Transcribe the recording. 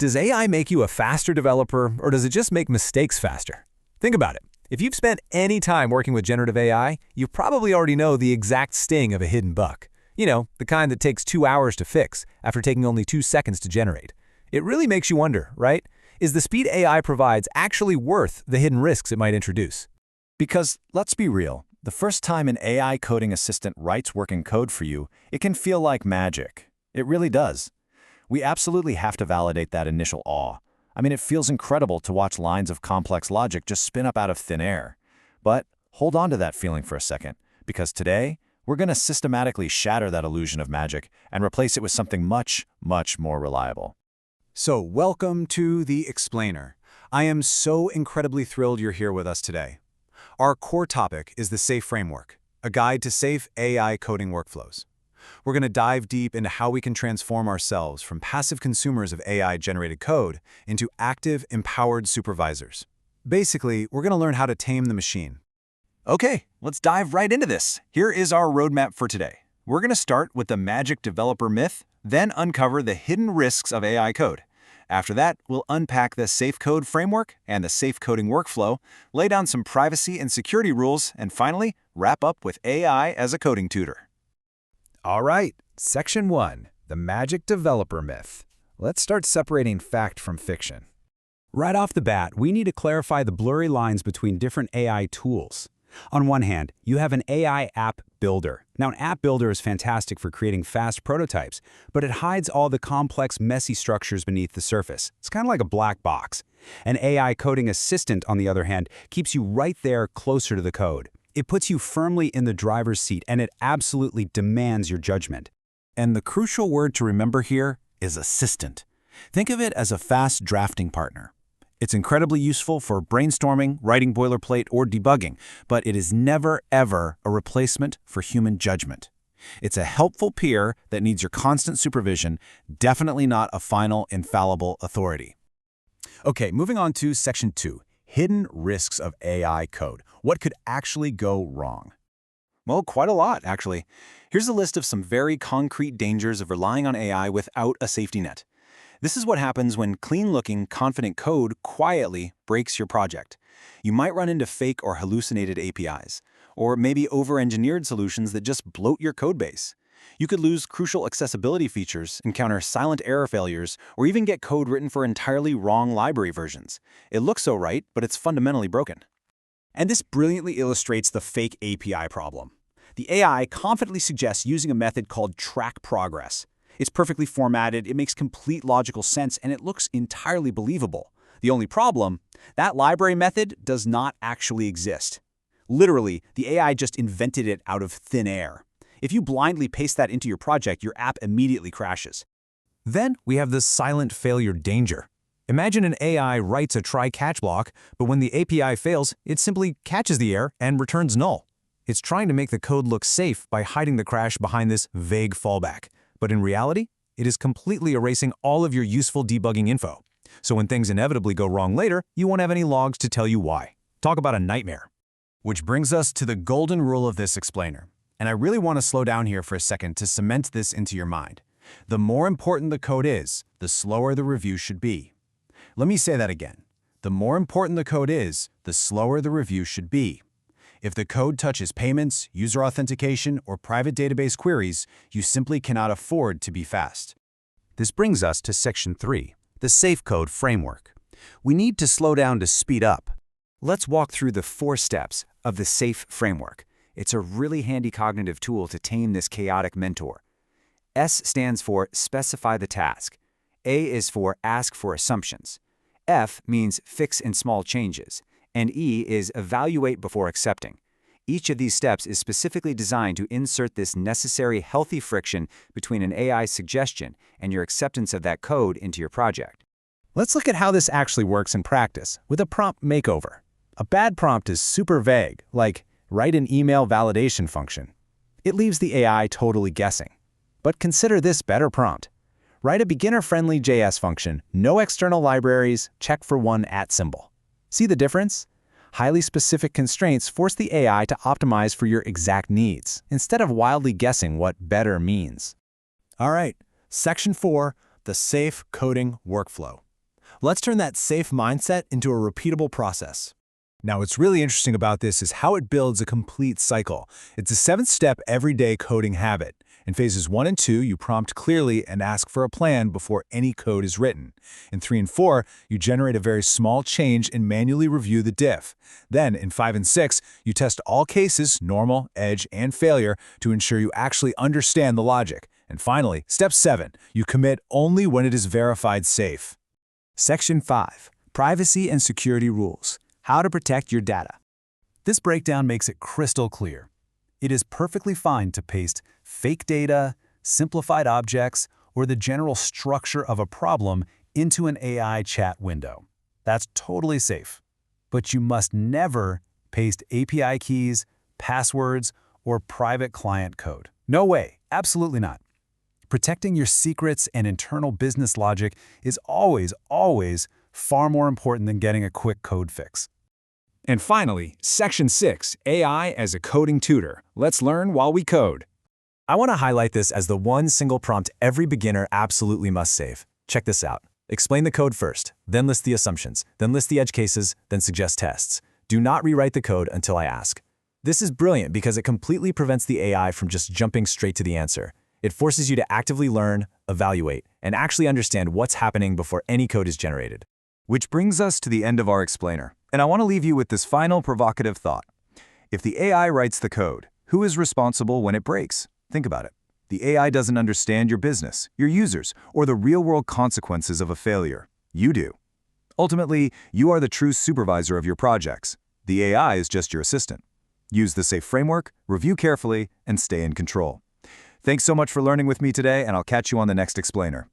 Does AI make you a faster developer, or does it just make mistakes faster? Think about it. If you've spent any time working with generative AI, you probably already know the exact sting of a hidden bug. You know, the kind that takes 2 hours to fix after taking only 2 seconds to generate. It really makes you wonder, right? Is the speed AI provides actually worth the hidden risks it might introduce? Because, let's be real, the first time an AI coding assistant writes working code for you, it can feel like magic. It really does. We absolutely have to validate that initial awe. I mean, it feels incredible to watch lines of complex logic just spin up out of thin air. But hold on to that feeling for a second, because today, we're going to systematically shatter that illusion of magic and replace it with something much, much more reliable. So, welcome to The Explainer. I am so incredibly thrilled you're here with us today. Our core topic is the SAFe framework, a guide to safe AI coding workflows. We're going to dive deep into how we can transform ourselves from passive consumers of AI-generated code into active, empowered supervisors. Basically, we're going to learn how to tame the machine. Okay, let's dive right into this. Here is our roadmap for today. We're going to start with the magic developer myth, then uncover the hidden risks of AI code. After that, we'll unpack the safe code framework and the safe coding workflow, lay down some privacy and security rules, and finally, wrap up with AI as a coding tutor. All right, Section 1, the magic developer myth. Let's start separating fact from fiction. Right off the bat, we need to clarify the blurry lines between different AI tools. On one hand, you have an AI app builder. Now, an app builder is fantastic for creating fast prototypes, but it hides all the complex, messy structures beneath the surface. It's kind of like a black box. An AI coding assistant, on the other hand, keeps you right there closer to the code. It puts you firmly in the driver's seat, and it absolutely demands your judgment. And the crucial word to remember here is assistant. Think of it as a fast drafting partner. It's incredibly useful for brainstorming, writing boilerplate, or debugging, but it is never, ever a replacement for human judgment. It's a helpful peer that needs your constant supervision, definitely not a final, infallible authority. Okay, moving on to Section 2, hidden risks of AI code. What could actually go wrong? Well, quite a lot, actually. Here's a list of some very concrete dangers of relying on AI without a safety net. This is what happens when clean-looking, confident code quietly breaks your project. You might run into fake or hallucinated APIs, or maybe over-engineered solutions that just bloat your codebase. You could lose crucial accessibility features, encounter silent error failures, or even get code written for entirely wrong library versions. It looks so right, but it's fundamentally broken. And this brilliantly illustrates the fake API problem. The AI confidently suggests using a method called track progress. It's perfectly formatted, it makes complete logical sense, and it looks entirely believable. The only problem, that library method does not actually exist. Literally, the AI just invented it out of thin air. If you blindly paste that into your project, your app immediately crashes. Then we have the silent failure danger. Imagine an AI writes a try-catch block, but when the API fails, it simply catches the error and returns null. It's trying to make the code look safe by hiding the crash behind this vague fallback. But in reality, it is completely erasing all of your useful debugging info. So when things inevitably go wrong later, you won't have any logs to tell you why. Talk about a nightmare. Which brings us to the golden rule of this explainer. And I really want to slow down here for a second to cement this into your mind. The more important the code is, the slower the review should be. Let me say that again. The more important the code is, the slower the review should be. If the code touches payments, user authentication, or private database queries, you simply cannot afford to be fast. This brings us to Section 3, the safe code framework. We need to slow down to speed up. Let's walk through the 4 steps of the SAFe framework. It's a really handy cognitive tool to tame this chaotic mentor. S stands for specify the task. A is for ask for assumptions. F means fix in small changes. And E is evaluate before accepting. Each of these steps is specifically designed to insert this necessary healthy friction between an AI suggestion and your acceptance of that code into your project. Let's look at how this actually works in practice with a prompt makeover. A bad prompt is super vague, like write an email validation function. It leaves the AI totally guessing. But consider this better prompt. Write a beginner-friendly JS function, no external libraries, check for one @ symbol. See the difference? Highly specific constraints force the AI to optimize for your exact needs, instead of wildly guessing what better means. All right, Section 4, the safe coding workflow. Let's turn that safe mindset into a repeatable process. Now, what's really interesting about this is how it builds a complete cycle. It's a 7-step everyday coding habit. In phases 1 and 2, you prompt clearly and ask for a plan before any code is written. In 3 and 4, you generate a very small change and manually review the diff. Then, in 5 and 6, you test all cases, normal, edge, and failure, to ensure you actually understand the logic. And finally, step 7, you commit only when it is verified safe. Section 5. Privacy and Security Rules. How to protect your data. This breakdown makes it crystal clear. It is perfectly fine to paste fake data, simplified objects, or the general structure of a problem into an AI chat window. That's totally safe. But you must never paste API keys, passwords, or private client code. No way, absolutely not. Protecting your secrets and internal business logic is always far more important than getting a quick code fix. And finally, Section 6, AI as a coding tutor. Let's learn while we code. I want to highlight this as the one single prompt every beginner absolutely must save. Check this out. Explain the code first, then list the assumptions, then list the edge cases, then suggest tests. Do not rewrite the code until I ask. This is brilliant because it completely prevents the AI from just jumping straight to the answer. It forces you to actively learn, evaluate, and actually understand what's happening before any code is generated. Which brings us to the end of our explainer. And I want to leave you with this final provocative thought. If the AI writes the code, who is responsible when it breaks? Think about it. The AI doesn't understand your business, your users, or the real-world consequences of a failure. You do. Ultimately, you are the true supervisor of your projects. The AI is just your assistant. Use the SAFE framework, review carefully, and stay in control. Thanks so much for learning with me today, and I'll catch you on the next explainer.